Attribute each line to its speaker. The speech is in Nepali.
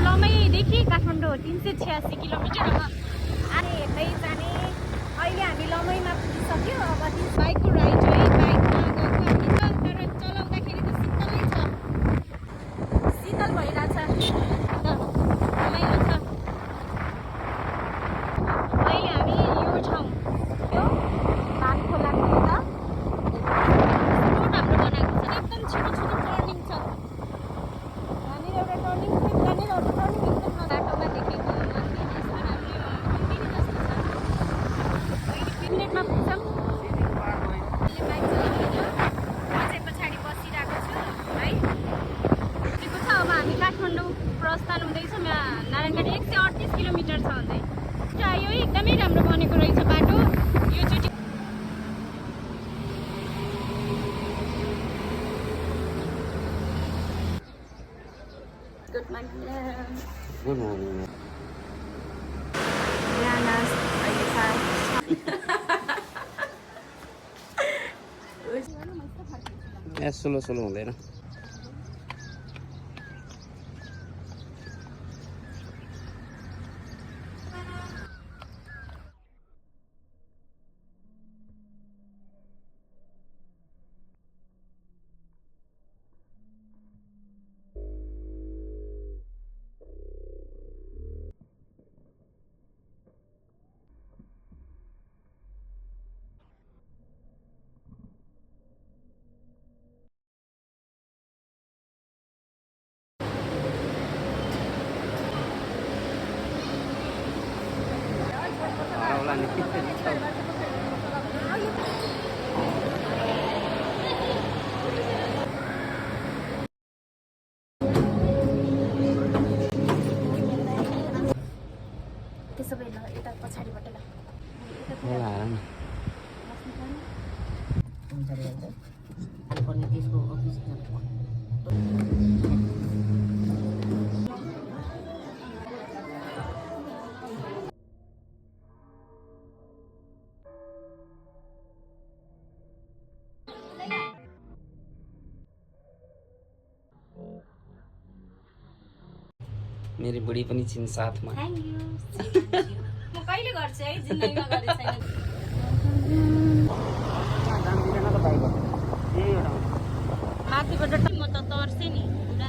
Speaker 1: लमैदेखि काठमाडौँ 386 किलोमिटर अब आने हेर्दै जाने। अहिले हामी लमैमा पुगिसक्यो। अब बाइकको राइड है, बाइकमा गएको हामी तर चलाउँदाखेरि त शीतलै छ, शीतल भइरहेछ। रमाइलो छ। अहिले हामी यो ठाउँ यो धान खोलाको यता रोड हाम्रो बनाएको छ। एकदम छिटो छिटो टर्निङ छ। यहाँनिर एउटा टर्निङ छ, त्यहाँनिर एउटा टर्निङ एकदम बाटोमा देखेको मन्दिर यस्तो राम्रो मन्दिर जस्तो छ। अहिले पिकनिकमा पुग्छौँ। अहिले बाइक चलाउँदैछु, म चाहिँ पछाडि बसिरहेको छु है। पुगेको छ अब हामी काठमाडौँ प्रस्थान हुँदैछौँ। यहाँ नारायणगढी 138 किलोमिटर छ हुँदै आयो। एकदमै राम्रो बनेको रहेछ बाटो योचोटि। Good morning.
Speaker 2: Good morning. ए स्लो स्लो हुँदैन।
Speaker 1: त्यसो भए ल यता पछाडिबाट ल
Speaker 2: मेरी बुढी पनि छिन् साथमा।
Speaker 1: Thank you. म कहिले गर्छु है, जिन्दगीमा गरेको छैन। माथिबाट म त तर्सेँ नि पुरा।